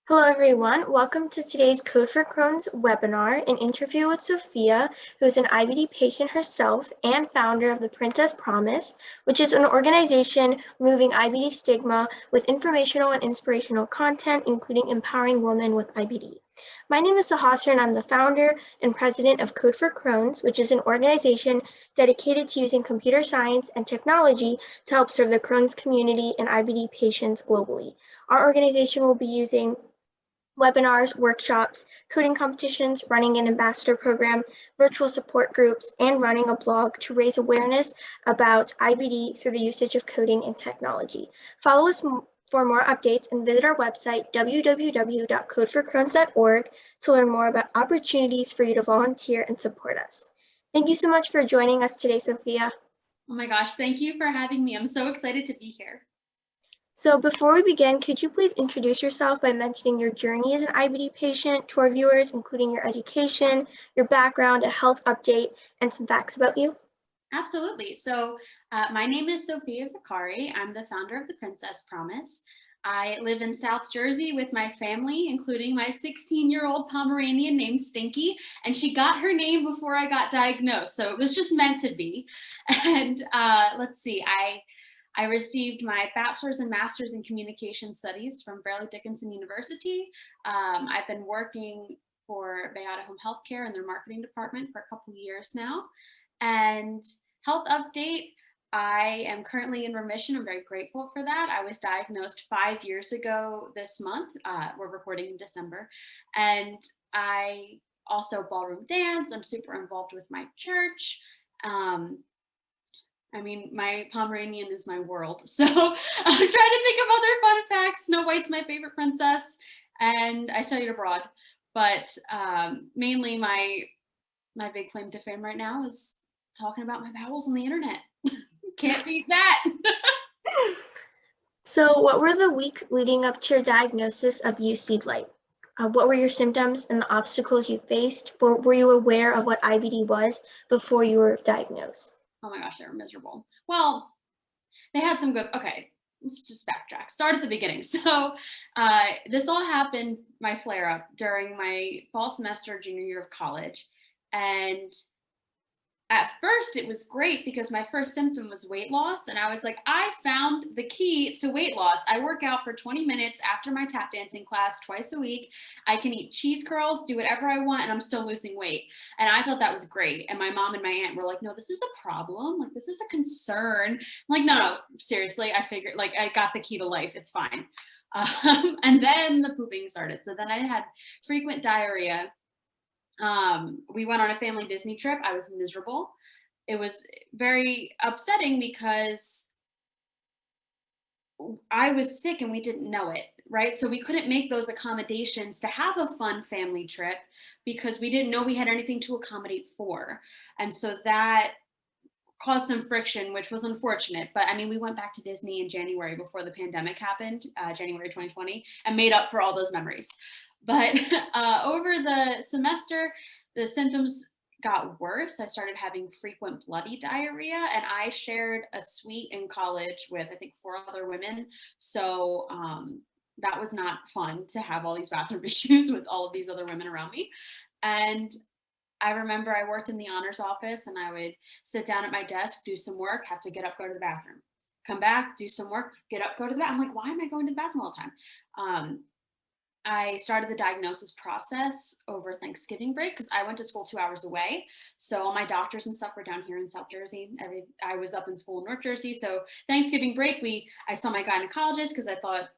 Hello everyone, welcome to today's Code for Crohn's webinar, an interview with Sophia, who is an IBD patient herself and founder of the Princess Promise, which is an organization removing IBD stigma with informational and inspirational content, including empowering women with IBD. My name is Sahasra and I'm the founder and president of Code for Crohn's, which is an organization dedicated to using computer science and technology to help serve the Crohn's community and IBD patients globally. Our organization will be using webinars, workshops, coding competitions, running an ambassador program, virtual support groups, and running a blog to raise awareness about IBD through the usage of coding and technology. Follow us for more updates and visit our website, www.codeforcrohns.org, to learn more about opportunities for you to volunteer and support us. Thank you so much for joining us today, Sophia. Oh my gosh, thank you for having me. I'm so excited to be here. So before we begin, could you please introduce yourself by mentioning your journey as an IBD patient to our viewers, including your education, your background, a health update, and some facts about you? Absolutely. So my name is Sophia Vicari. I'm the founder of the Princess Promise. I live in South Jersey with my family, including my 16-year-old Pomeranian named Stinky, and she got her name before I got diagnosed. So it was just meant to be. And let's see, I received my bachelor's and master's in communication studies from Fairleigh Dickinson University. I've been working for Bayada Home Healthcare in their marketing department for a couple of years now. And health update, I am currently in remission. I'm very grateful for that. I was diagnosed 5 years ago this month. We're recording in December. And I also ballroom dance. I'm super involved with my church. I mean, my Pomeranian is my world. So I'm trying to think of other fun facts. Snow White's my favorite princess, and I studied abroad. But mainly my big claim to fame right now is talking about my bowels on the internet. Can't beat that. So what were the weeks leading up to your diagnosis of UC Light? What were your symptoms and the obstacles you faced? Were you aware of what IBD was before you were diagnosed? Oh my gosh, they were miserable. Well, they had some good, okay, let's just backtrack. Start at the beginning. So this all happened, my flare up, during my fall semester, junior year of college. And at first it was great because my first symptom was weight loss. And I was like, I found the key to weight loss. I work out for 20 minutes after my tap dancing class twice a week. I can eat cheese curls, do whatever I want, and I'm still losing weight. And I thought that was great. And my mom and my aunt were like, no, this is a problem. Like, this is a concern. I'm like, no, seriously. I figured, like, I got the key to life. It's fine. And then the pooping started. So then I had frequent diarrhea. We went on a family Disney trip. I was miserable. It was very upsetting because I was sick and we didn't know it, right? So we couldn't make those accommodations to have a fun family trip because we didn't know we had anything to accommodate for. And so that caused some friction, which was unfortunate. But I mean, we went back to Disney in January before the pandemic happened, January 2020, and made up for all those memories. But over the semester, the symptoms got worse. I started having frequent bloody diarrhea, and I shared a suite in college with, I think, 4 other women. So that was not fun to have all these bathroom issues with all of these other women around me. And I remember I worked in the honors office and I would sit down at my desk, do some work, have to get up, go to the bathroom, come back, do some work, get up, go to the bathroom. I'm like, why am I going to the bathroom all the time? I started the diagnosis process over Thanksgiving break because I went to school 2 hours away. So all my doctors and stuff were down here in South Jersey. I was up in school in North Jersey. So Thanksgiving break, I saw my gynecologist because I thought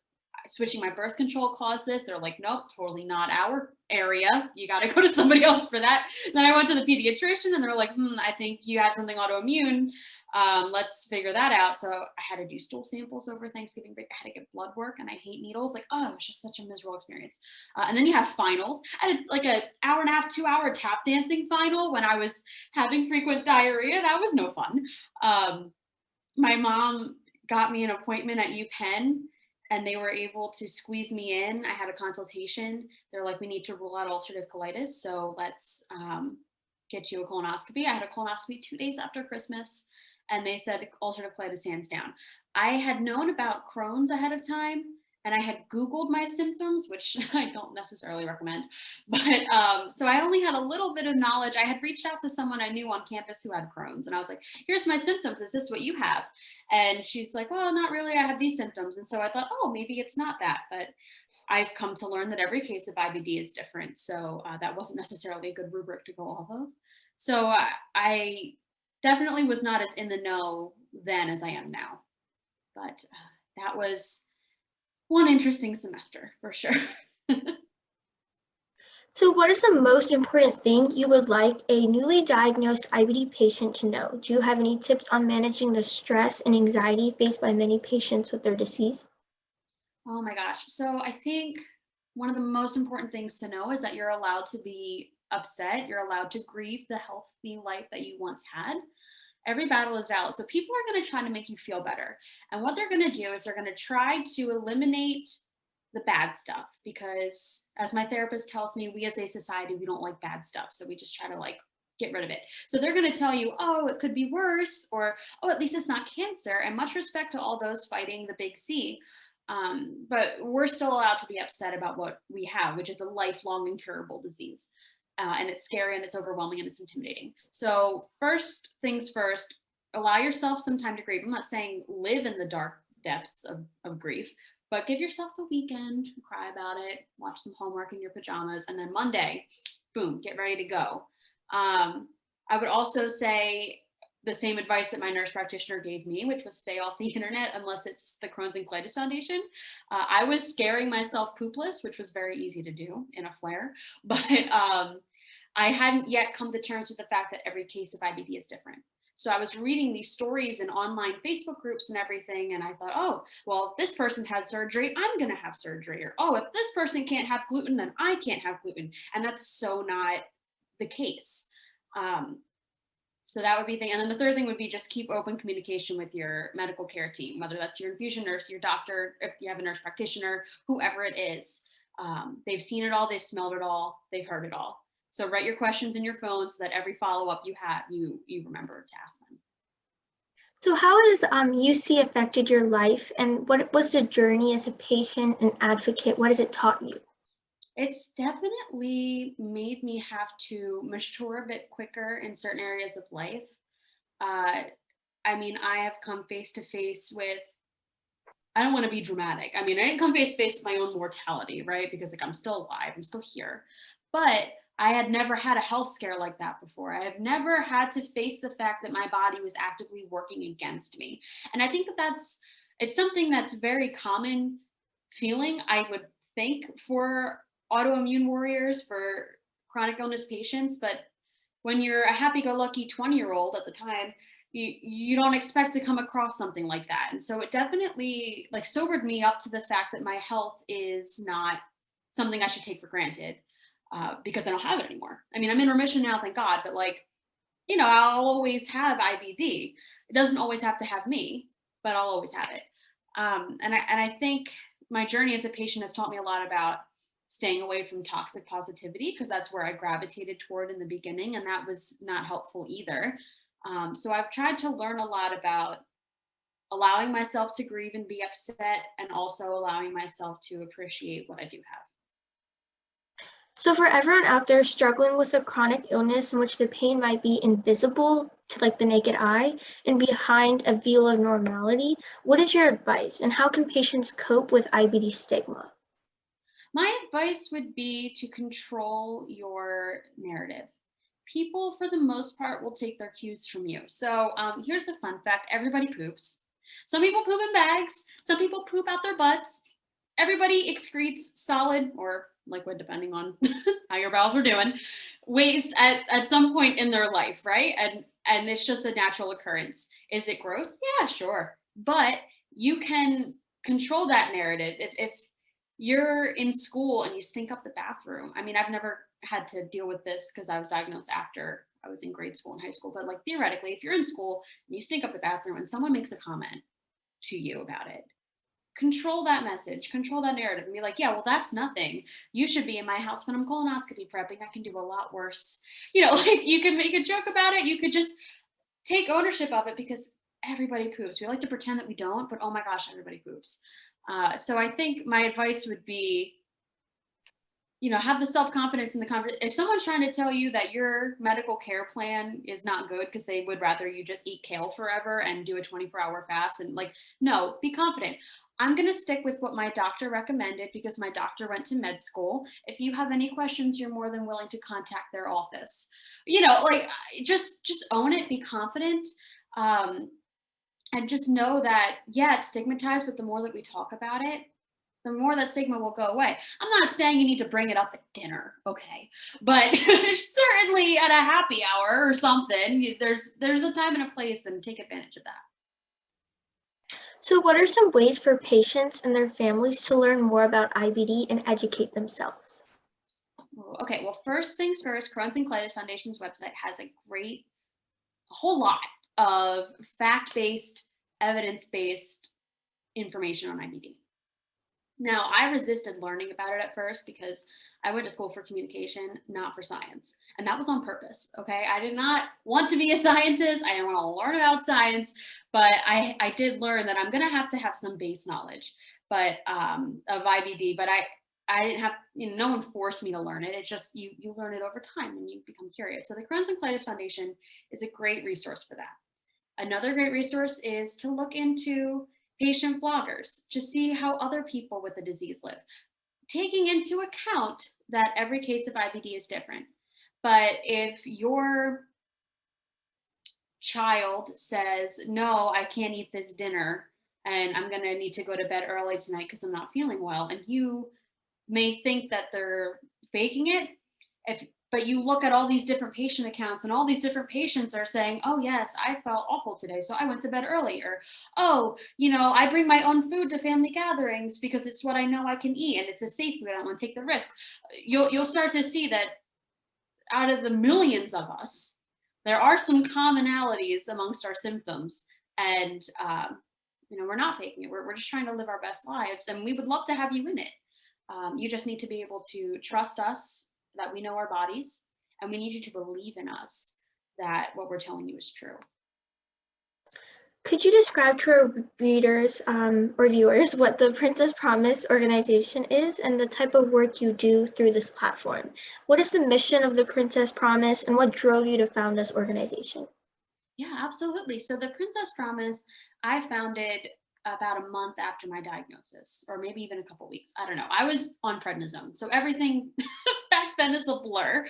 switching my birth control caused this. They're like, nope, totally not our area. You got to go to somebody else for that. Then I went to the pediatrician and they're like, I think you had something autoimmune. Let's figure that out. So I had to do stool samples over Thanksgiving break. I had to get blood work and I hate needles. Like, oh, it was just such a miserable experience. And then you have finals. I had like an hour and a half, 2-hour tap dancing final when I was having frequent diarrhea. That was no fun. My mom got me an appointment at UPenn and they were able to squeeze me in. I had a consultation. They're like, we need to rule out ulcerative colitis. So let's get you a colonoscopy. I had a colonoscopy 2 days after Christmas and they said ulcerative colitis hands down. I had known about Crohn's ahead of time and I had Googled my symptoms, which I don't necessarily recommend. But so I only had a little bit of knowledge. I had reached out to someone I knew on campus who had Crohn's, and I was like, here's my symptoms. Is this what you have? And she's like, well, not really. I have these symptoms. And so I thought, oh, maybe it's not that. But I've come to learn that every case of IBD is different. So that wasn't necessarily a good rubric to go off of. So I definitely was not as in the know then as I am now. But that was one interesting semester for sure. So what is the most important thing you would like a newly diagnosed IBD patient to know? Do you have any tips on managing the stress and anxiety faced by many patients with their disease? Oh my gosh. So I think one of the most important things to know is that you're allowed to be upset. You're allowed to grieve the healthy life that you once had. Every battle is valid. So people are going to try to make you feel better. And what they're going to do is they're going to try to eliminate the bad stuff because, as my therapist tells me, we as a society, we don't like bad stuff. So we just try to like get rid of it. So they're going to tell you, oh, it could be worse, or oh, at least it's not cancer. And much respect to all those fighting the big C. But we're still allowed to be upset about what we have, which is a lifelong incurable disease. And it's scary and it's overwhelming and it's intimidating. So first things first, allow yourself some time to grieve. I'm not saying live in the dark depths of grief, but give yourself the weekend, cry about it, watch some homework in your pajamas, and then Monday, boom, get ready to go. I would also say the same advice that my nurse practitioner gave me, which was stay off the internet unless it's the Crohn's and Colitis Foundation. I was scaring myself poopless, which was very easy to do in a flare, but I hadn't yet come to terms with the fact that every case of IBD is different. So I was reading these stories in online Facebook groups and everything, and I thought, oh, well, if this person had surgery, I'm going to have surgery. Or, oh, if this person can't have gluten, then I can't have gluten. And that's so not the case. So that would be the thing. And then the third thing would be just keep open communication with your medical care team, whether that's your infusion nurse, your doctor, if you have a nurse practitioner, whoever it is. They've seen it all, they've smelled it all, they've heard it all. So write your questions in your phone so that every follow-up you have, you remember to ask them. So how has UC affected your life, and what was the journey as a patient and advocate? What has it taught you? It's definitely made me have to mature a bit quicker in certain areas of life. I mean, I have come face to face with, I don't want to be dramatic. I mean, I didn't come face to face with my own mortality, right? Because like I'm still alive, I'm still here. But I had never had a health scare like that before. I have never had to face the fact that my body was actively working against me. And I think that it's something that's very common feeling, I would think, for autoimmune warriors, for chronic illness patients. But when you're a happy-go-lucky 20-year-old at the time, you don't expect to come across something like that. And so it definitely like sobered me up to the fact that my health is not something I should take for granted because I don't have it anymore. I mean, I'm in remission now, thank God, but like, you know, I'll always have IBD. It doesn't always have to have me, but I'll always have it. And I think my journey as a patient has taught me a lot about staying away from toxic positivity, because that's where I gravitated toward in the beginning, and that was not helpful either. So I've tried to learn a lot about allowing myself to grieve and be upset, and also allowing myself to appreciate what I do have. So for everyone out there struggling with a chronic illness in which the pain might be invisible to like the naked eye and behind a veil of normality, what is your advice, and how can patients cope with IBD stigma? My advice would be to control your narrative. People, for the most part, will take their cues from you. So here's a fun fact. Everybody poops. Some people poop in bags. Some people poop out their butts. Everybody excretes solid or liquid, depending on how your bowels were doing, waste at some point in their life, right? And it's just a natural occurrence. Is it gross? Yeah, sure. But you can control that narrative. If you're in school and you stink up the bathroom. I mean, I've never had to deal with this because I was diagnosed after I was in grade school and high school. But like theoretically, if you're in school and you stink up the bathroom and someone makes a comment to you about it, control that message, control that narrative, and be like, yeah, well, that's nothing. You should be in my house when I'm colonoscopy prepping. I can do a lot worse. You know, like you can make a joke about it. You could just take ownership of it because everybody poops. We like to pretend that we don't, but oh my gosh, everybody poops. So I think my advice would be, have the self-confidence in the conversation. If someone's trying to tell you that your medical care plan is not good because they would rather you just eat kale forever and do a 24-hour fast, and like, no, be confident. I'm going to stick with what my doctor recommended because my doctor went to med school. If you have any questions, you're more than willing to contact their office. Like, just own it, be confident. And just know that, yeah, it's stigmatized, but the more that we talk about it, the more that stigma will go away. I'm not saying you need to bring it up at dinner, okay? But certainly at a happy hour or something, there's a time and a place, and take advantage of that. So what are some ways for patients and their families to learn more about IBD and educate themselves? Okay, well, first things first, Crohn's and Colitis Foundation's website has a whole lot of fact-based, evidence-based information on IBD. Now, I resisted learning about it at first because I went to school for communication, not for science. And that was on purpose, okay? I did not want to be a scientist. I didn't want to learn about science, but I did learn that I'm going to have some base knowledge of IBD, but I didn't have, no one forced me to learn it. It's just, you learn it over time and you become curious. So the Crohn's and Colitis Foundation is a great resource for that. Another great resource is to look into patient bloggers to see how other people with the disease live, taking into account that every case of IBD is different. But if your child says, no, I can't eat this dinner and I'm going to need to go to bed early tonight because I'm not feeling well, and you may think that they're faking it, but you look at all these different patient accounts and all these different patients are saying, oh yes, I felt awful today, so I went to bed early. Or, oh, I bring my own food to family gatherings because it's what I know I can eat and it's a safe food. I don't want to take the risk. You'll start to see that out of the millions of us, there are some commonalities amongst our symptoms. And, we're not faking it. We're just trying to live our best lives, and we would love to have you in it. You just need to be able to trust us that we know our bodies, and we need you to believe in us that what we're telling you is true. Could you describe to our readers or viewers what the Princess Promise organization is and the type of work you do through this platform? What is the mission of the Princess Promise and what drove you to found this organization? Yeah, absolutely. So the Princess Promise, I founded about a month after my diagnosis, or maybe even a couple weeks. I don't know. I was on prednisone, so everything back then is a blur.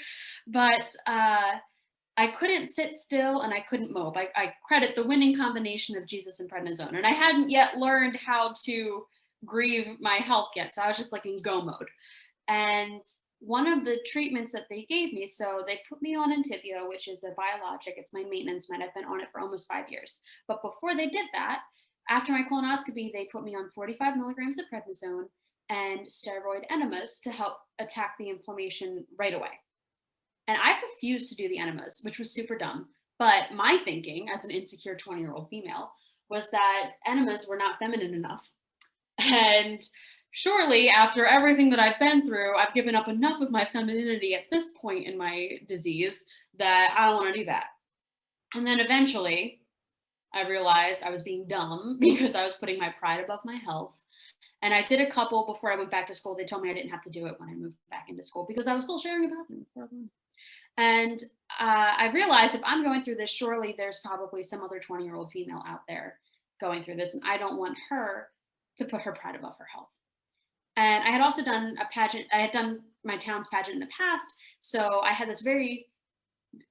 But I couldn't sit still and I couldn't mope. I credit the winning combination of Jesus and prednisone, and I hadn't yet learned how to grieve my health yet, so I was just like in go mode. And one of the treatments that they gave me, so they put me on Entyvio, which is a biologic. It's my maintenance med. I've been on it for almost 5 years. But before they did that, after my colonoscopy, they put me on 45 milligrams of prednisone and steroid enemas to help attack the inflammation right away. And I refused to do the enemas, which was super dumb. But my thinking as an insecure 20-year-old female was that enemas were not feminine enough. And surely after everything that I've been through, I've given up enough of my femininity at this point in my disease that I don't want to do that. And then eventually I realized I was being dumb because I was putting my pride above my health. And I did a couple before I went back to school. They told me I didn't have to do it when I moved back into school because I was still sharing a bathroom with everyone. And I realized if I'm going through this, surely there's probably some other 20-year-old female out there going through this. And I don't want her to put her pride above her health. And I had also done a pageant. I had done my town's pageant in the past. So I had this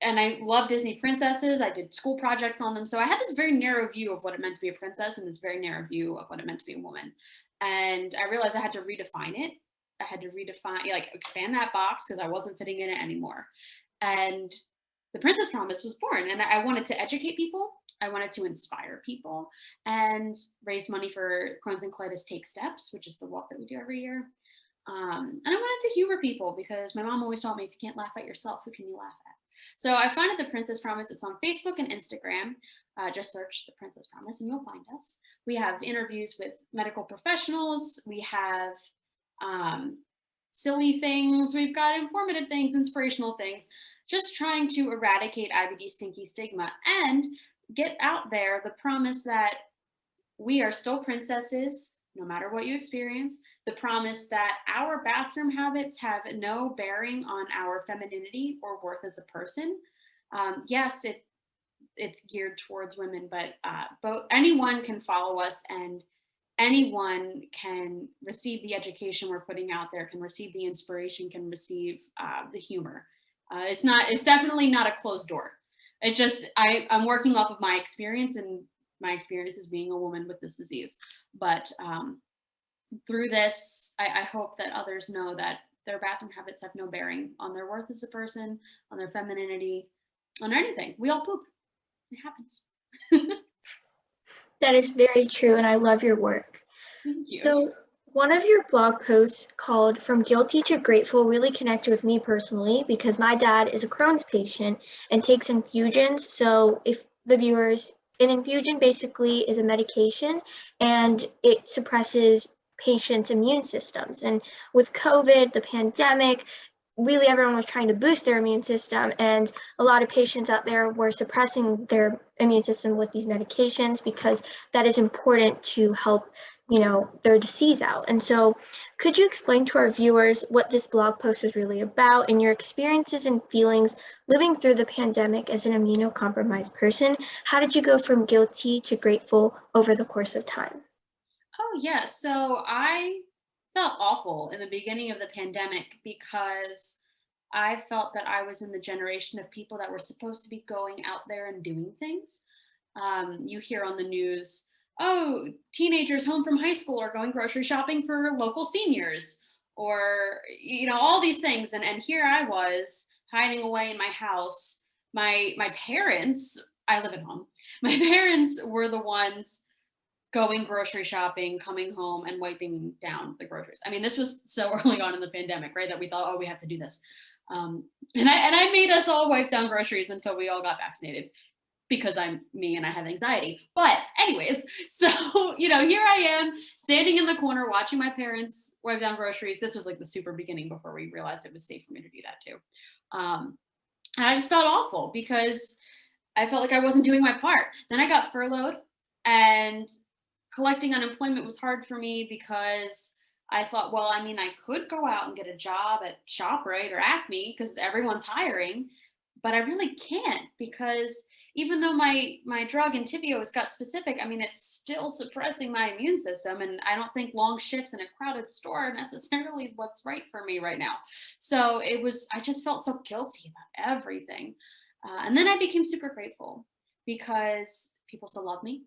and I love Disney princesses. I did school projects on them. So I had this very narrow view of what it meant to be a princess and this very narrow view of what it meant to be a woman. And I realized I had to redefine it. I had to expand that box because I wasn't fitting in it anymore. And the Princess Promise was born. And I wanted to educate people. I wanted to inspire people and raise money for Crohn's and Colitis Take Steps, which is the walk that we do every year. And I wanted to humor people because my mom always told me, if you can't laugh at yourself, who can you laugh at? So I founded the Princess Promise. It's on Facebook and Instagram. Just search the Princess Promise and you'll find us. We have interviews with medical professionals. We have silly things. We've got informative things, inspirational things, just trying to eradicate IBD stinky stigma and get out there the promise that we are still princesses. no matter what you experience, the promise that our bathroom habits have no bearing on our femininity or worth as a person. Yes, it's geared towards women, but anyone can follow us, and anyone can receive the education we're putting out there, can receive the inspiration, can receive the humor. It's definitely not a closed door. It's just, I'm working off of my experience, and my experience is being a woman with this disease. But through this, I hope that others know that their bathroom habits have no bearing on their worth as a person, on their femininity, on anything. We all poop. It happens. That is very true, and I love your work. Thank you. So one of your blog posts called From Guilty to Grateful really connected with me personally because my dad is a Crohn's patient and takes infusions. So if the viewers, an infusion basically is a medication and it suppresses patients' immune systems. And with COVID, the pandemic, really everyone was trying to boost their immune system, and a lot of patients out there were suppressing their immune system with these medications because that is important to help their disease out. And so could you explain to our viewers what this blog post was really about and your experiences and feelings living through the pandemic as an immunocompromised person? How did you go from guilty to grateful over the course of time? Oh, yeah. So I felt awful in the beginning of the pandemic because I felt that I was in the generation of people that were supposed to be going out there and doing things. You hear on the news, oh, teenagers home from high school are going grocery shopping for local seniors, or, all these things. And here I was hiding away in my house. My parents, I live at home. My parents were the ones going grocery shopping, coming home, and wiping down the groceries. I mean, this was so early on in the pandemic, right? That we thought, oh, we have to do this. And I made us all wipe down groceries until we all got vaccinated because I'm me and I have anxiety. But anyways, so, here I am standing in the corner watching my parents wipe down groceries. This was like the super beginning before we realized it was safe for me to do that too. And I just felt awful because I felt like I wasn't doing my part. Then I got furloughed, and collecting unemployment was hard for me because I thought, well, I mean, I could go out and get a job at ShopRite or Acme because everyone's hiring, but I really can't because even though my drug Entyvio is gut specific, I mean, it's still suppressing my immune system, and I don't think long shifts in a crowded store are necessarily what's right for me right now. So I just felt so guilty about everything. And then I became super grateful because people still love me.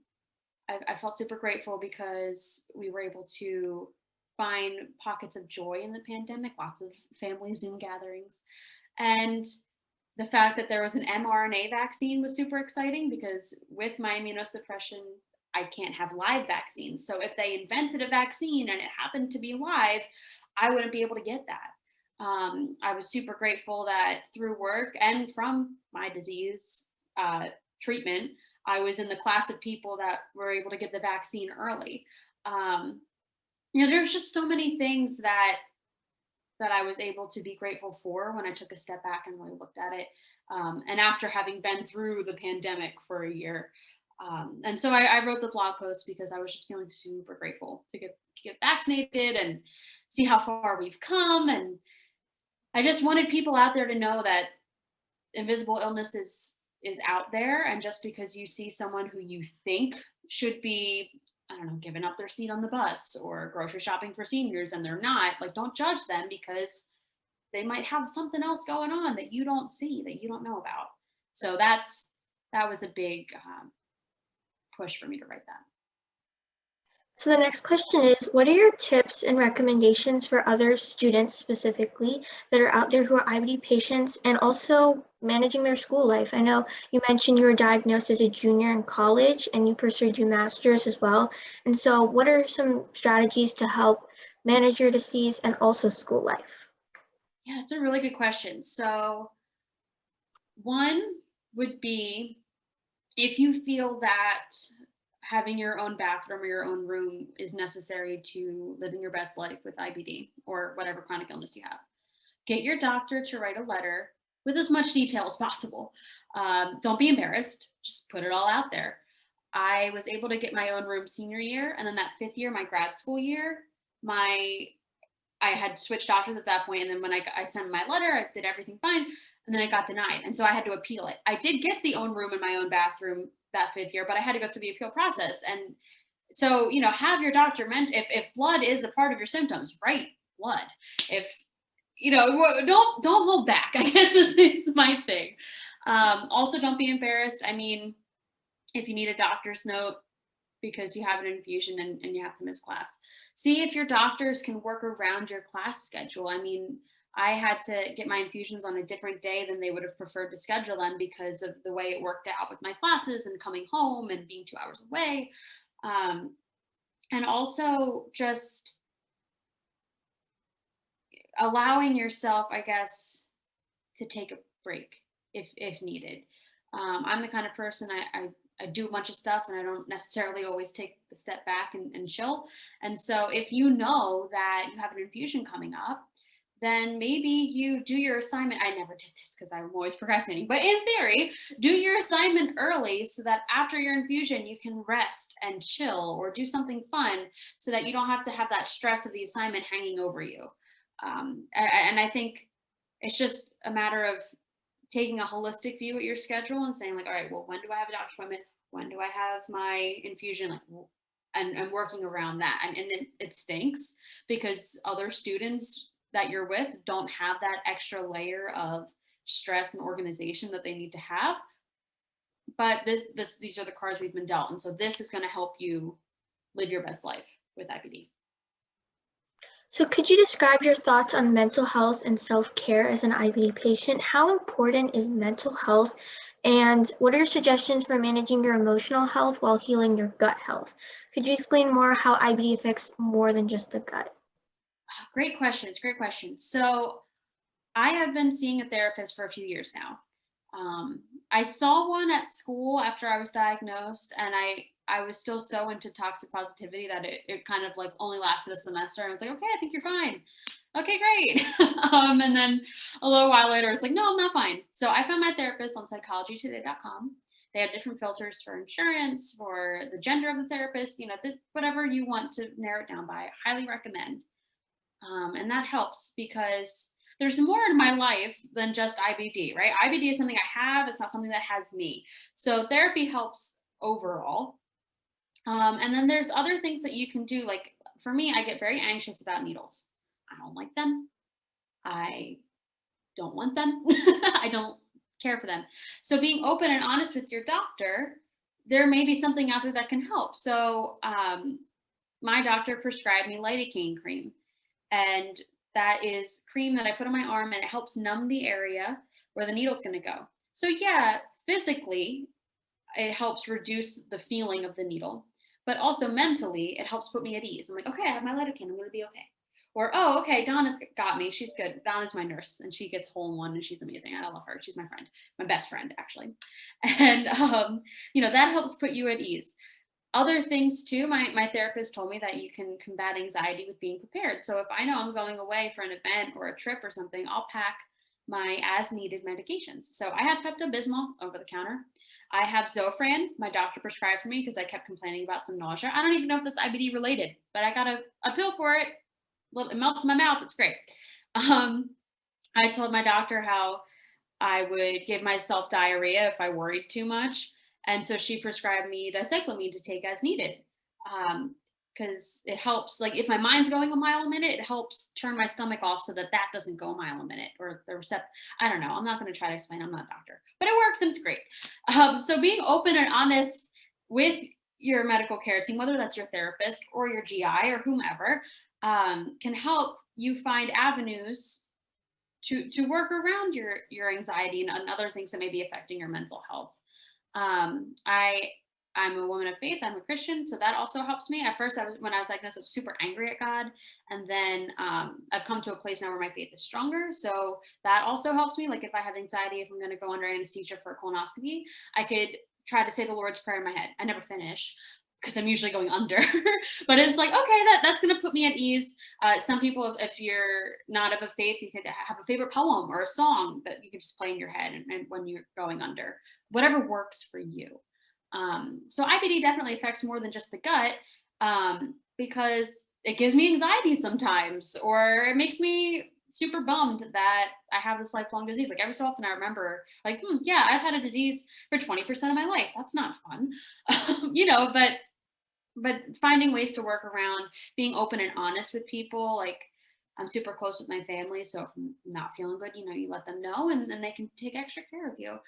I felt super grateful because we were able to find pockets of joy in the pandemic, lots of family Zoom gatherings. And the fact that there was an mRNA vaccine was super exciting because with my immunosuppression, I can't have live vaccines. So if they invented a vaccine and it happened to be live, I wouldn't be able to get that. I was super grateful that through work and from my disease treatment, I was in the class of people that were able to get the vaccine early. There's just so many things that I was able to be grateful for when I took a step back and really looked at it. And after having been through the pandemic for a year. And so I wrote the blog post because I was just feeling super grateful to get vaccinated and see how far we've come. And I just wanted people out there to know that invisible illness is out there. And just because you see someone who you think should be, I don't know, giving up their seat on the bus or grocery shopping for seniors and they're not, like, don't judge them because they might have something else going on that you don't see, that you don't know about. So that was a big push for me to write that. So the next question is, what are your tips and recommendations for other students specifically that are out there who are IBD patients and also managing their school life? I know you mentioned you were diagnosed as a junior in college and you pursued your master's as well. And so what are some strategies to help manage your disease and also school life? Yeah, it's a really good question. So one would be, if you feel that having your own bathroom or your own room is necessary to living your best life with IBD or whatever chronic illness you have, get your doctor to write a letter with as much detail as possible. Don't be embarrassed. Just put it all out there. I was able to get my own room senior year, and then that 5th year, my grad school year, I had switched doctors at that point, and then when I sent my letter, I did everything fine, and then I got denied, and so I had to appeal it. I did get the own room and my own bathroom that 5th year, but I had to go through the appeal process, and so, have your doctor if blood is a part of your symptoms, write blood. If don't hold back. I guess is my thing. Also, don't be embarrassed. I mean, if you need a doctor's note because you have an infusion and you have to miss class, see if your doctors can work around your class schedule. I mean, I had to get my infusions on a different day than they would have preferred to schedule them because of the way it worked out with my classes and coming home and being 2 hours away. And also just allowing yourself, I guess, to take a break if needed. I'm the kind of person I do a bunch of stuff and I don't necessarily always take the step back and chill. And so if you know that you have an infusion coming up, then maybe you do your assignment. I never did this because I'm always procrastinating, but in theory, do your assignment early so that after your infusion, you can rest and chill or do something fun so that you don't have to have that stress of the assignment hanging over you. And I think it's just a matter of taking a holistic view at your schedule and saying like, all right, well, when do I have a doctor's appointment? When do I have my infusion? Like, and working around that. And it stinks because other students that you're with don't have that extra layer of stress and organization that they need to have. But these are the cards we've been dealt. And so this is going to help you live your best life with IBD. So could you describe your thoughts on mental health and self-care as an IBD patient? How important is mental health, and what are your suggestions for managing your emotional health while healing your gut health? Could you explain more how IBD affects more than just the gut? Great questions. Great questions. So I have been seeing a therapist for a few years now. I saw one at school after I was diagnosed, and I was still so into toxic positivity that it kind of like only lasted a semester. And I was like, okay, I think you're fine. Okay, great. And then a little while later, I was like, no, I'm not fine. So I found my therapist on psychologytoday.com. They have different filters for insurance, for the gender of the therapist, whatever you want to narrow it down by. I highly recommend. And that helps because there's more in my life than just IBD, right? IBD is something I have. It's not something that has me. So therapy helps overall. And then there's other things that you can do. Like for me, I get very anxious about needles. I don't like them. I don't want them. I don't care for them. So being open and honest with your doctor, there may be something out there that can help. So my doctor prescribed me lidocaine cream. And that is cream that I put on my arm, and it helps numb the area where the needle's going to go. So yeah, physically, it helps reduce the feeling of the needle, but also mentally, it helps put me at ease. I'm like, okay, I have my lidocaine. I'm going to be okay. Or, oh, okay, Donna's got me. She's good. Donna's my nurse, and she gets hole in one, and she's amazing. I love her. She's my friend, my best friend, actually. And, that helps put you at ease. Other things too, my therapist told me that you can combat anxiety with being prepared. So if I know I'm going away for an event or a trip or something, I'll pack my as needed medications. So I have Pepto-Bismol over the counter. I have Zofran, my doctor prescribed for me because I kept complaining about some nausea. I don't even know if that's IBD related, but I got a pill for it. It melts in my mouth. It's great. I told my doctor how I would give myself diarrhea if I worried too much. And so she prescribed me dicyclomine to take as needed. Because it helps, like if my mind's going a mile a minute, it helps turn my stomach off so that doesn't go a mile a minute, or the I don't know. I'm not going to try to explain. I'm not a doctor, but it works and it's great. So being open and honest with your medical care team, whether that's your therapist or your GI or whomever, can help you find avenues to work around your anxiety and other things that may be affecting your mental health. I'm a woman of faith. I'm a Christian, so that also helps me. At first, when I was diagnosed, I was super angry at God, and then I've come to a place now where my faith is stronger. So that also helps me. Like if I have anxiety, if I'm going to go under anesthesia for a colonoscopy, I could try to say the Lord's Prayer in my head. I never finish because I'm usually going under, but it's like, okay, that's going to put me at ease. Some people, if you're not of a faith, you could have a favorite poem or a song that you could just play in your head and when you're going under, whatever works for you. So IBD definitely affects more than just the gut, because it gives me anxiety sometimes, or it makes me super bummed that I have this lifelong disease. Like every so often I remember like, yeah, I've had a disease for 20% of my life. That's not fun. But finding ways to work around being open and honest with people. Like I'm super close with my family, so if I'm not feeling good, you let them know, and then they can take extra care of you.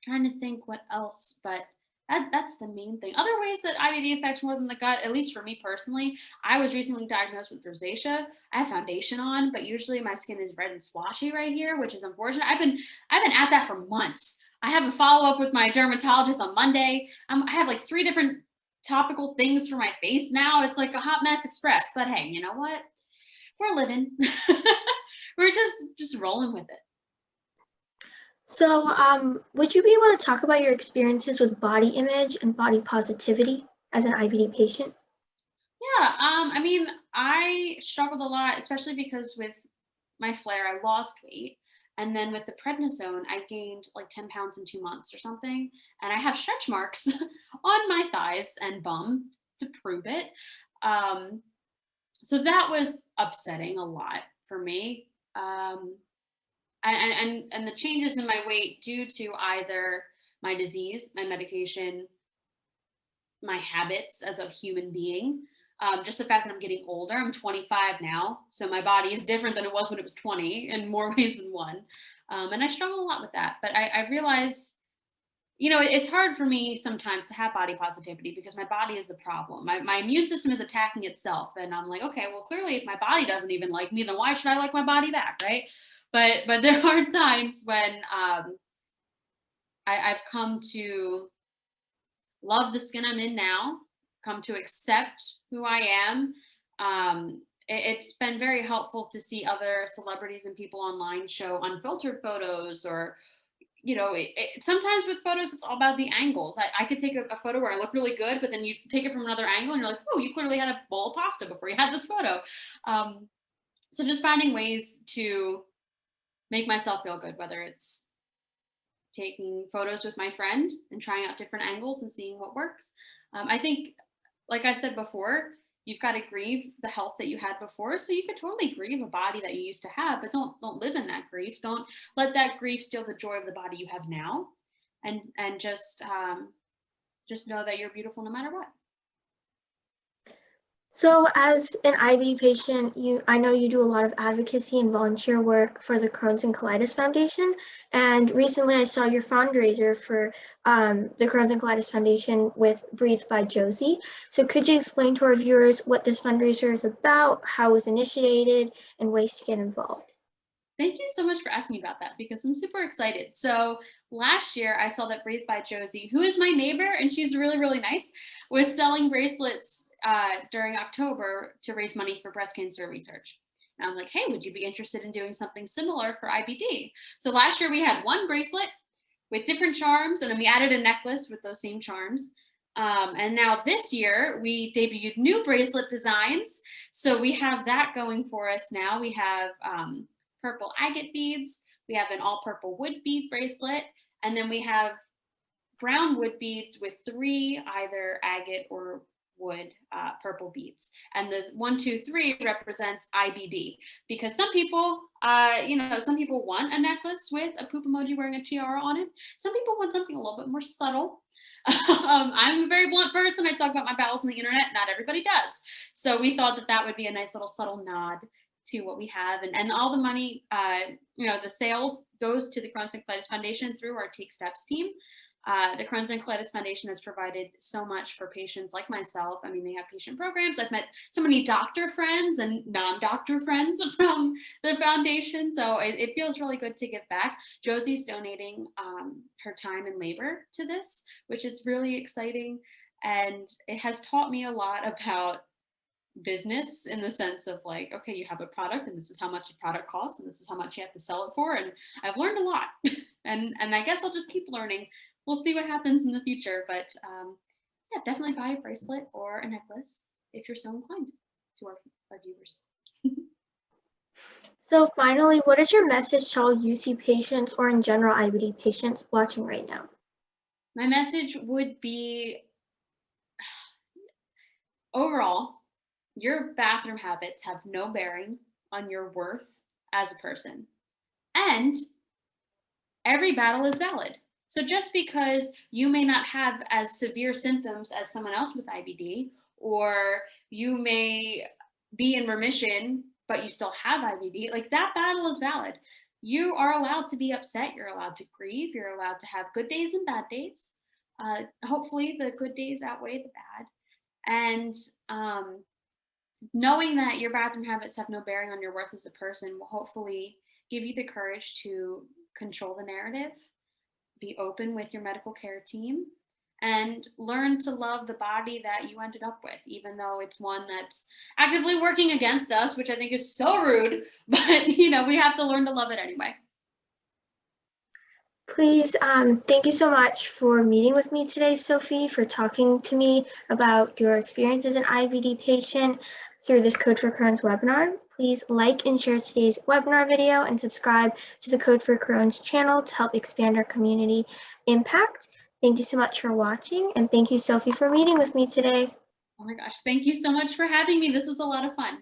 Trying to think what else, but that's the main thing. Other ways that IBD affects more than the gut, at least for me personally, I was recently diagnosed with rosacea. I have foundation on, but usually my skin is red and splotchy right here, which is unfortunate. I've been at that for months. I have a follow up with my dermatologist on Monday. I have like 3 different topical things for my face now. It's like a hot mess express. But hey, you know what? We're living. We're just rolling with it. So, would you be able to talk about your experiences with body image and body positivity as an IBD patient? Yeah, I mean, I struggled a lot, especially because with my flare, I lost weight. And then with the prednisone, I gained like 10 pounds in 2 months or something. And I have stretch marks on my thighs and bum to prove it. Um, so that was upsetting a lot for me. And the changes in my weight due to either my disease, my medication, my habits as a human being. Just the fact that I'm getting older. I'm 25 now, so my body is different than it was when it was 20 in more ways than one. And I struggle a lot with that. But I realize, it's hard for me sometimes to have body positivity because my body is the problem. My immune system is attacking itself. And I'm like, okay, well, clearly if my body doesn't even like me, then why should I like my body back, right? But there are times when I've come to love the skin I'm in now, come to accept who I am. It's been very helpful to see other celebrities and people online show unfiltered photos, or sometimes with photos it's all about the angles. I could take a photo where I look really good, but then you take it from another angle and you're like, oh, you clearly had a bowl of pasta before you had this photo. So just finding ways to make myself feel good, whether it's taking photos with my friend and trying out different angles and seeing what works. I think, like I said before, you've got to grieve the health that you had before. So you could totally grieve a body that you used to have, but don't live in that grief. Don't let that grief steal the joy of the body you have now, and just know that you're beautiful no matter what. So, as an IBD patient, I know you do a lot of advocacy and volunteer work for the Crohn's and Colitis Foundation. And recently I saw your fundraiser for the Crohn's and Colitis Foundation with Breathe by Josie. So could you explain to our viewers what this fundraiser is about, how it was initiated, and ways to get involved? Thank you so much for asking me about that because I'm super excited. So last year I saw that Breathe by Josie, who is my neighbor and she's really, really nice, was selling bracelets during October to raise money for breast cancer research. And I'm like, hey, would you be interested in doing something similar for IBD? So last year we had one bracelet with different charms, and then we added a necklace with those same charms. And now this year we debuted new bracelet designs. So we have that going for us now. We have purple agate beads. We have an all purple wood bead bracelet. And then we have brown wood beads with 3 either agate or wood purple beads. And the 1, 2, 3 represents IBD, because some people, some people want a necklace with a poop emoji wearing a tiara on it. Some people want something a little bit more subtle. I'm a very blunt person. I talk about my bowels on the internet. Not everybody does. So we thought that would be a nice little subtle nod to what we have. And all the money, the sales goes to the Crohn's and Colitis Foundation through our Take Steps team. The Crohn's and Colitis Foundation has provided so much for patients like myself. I mean, they have patient programs. I've met so many doctor friends and non-doctor friends from the foundation. So it feels really good to give back. Josie's donating her time and labor to this, which is really exciting. And it has taught me a lot about business, in the sense of like, okay, you have a product and this is how much the product costs and this is how much you have to sell it for. And I've learned a lot. and I guess I'll just keep learning. We'll see what happens in the future. But yeah, definitely buy a bracelet or a necklace if you're so inclined, to our viewers. So finally, what is your message to all UC patients, or in general IBD patients watching right now? My message would be, overall, your bathroom habits have no bearing on your worth as a person. And every battle is valid. So just because you may not have as severe symptoms as someone else with IBD, or you may be in remission, but you still have IBD, like that battle is valid. You are allowed to be upset. You're allowed to grieve. You're allowed to have good days and bad days. Hopefully, the good days outweigh the bad. And knowing that your bathroom habits have no bearing on your worth as a person will hopefully give you the courage to control the narrative, be open with your medical care team, and learn to love the body that you ended up with, even though it's one that's actively working against us, which I think is so rude, but we have to learn to love it anyway. Please, thank you so much for meeting with me today, Sophie, for talking to me about your experience as an IBD patient through this Code for Crohn's webinar. Please like and share today's webinar video and subscribe to the Code for Crohn's channel to help expand our community impact. Thank you so much for watching, and thank you, Sophie, for meeting with me today. Oh my gosh, thank you so much for having me. This was a lot of fun.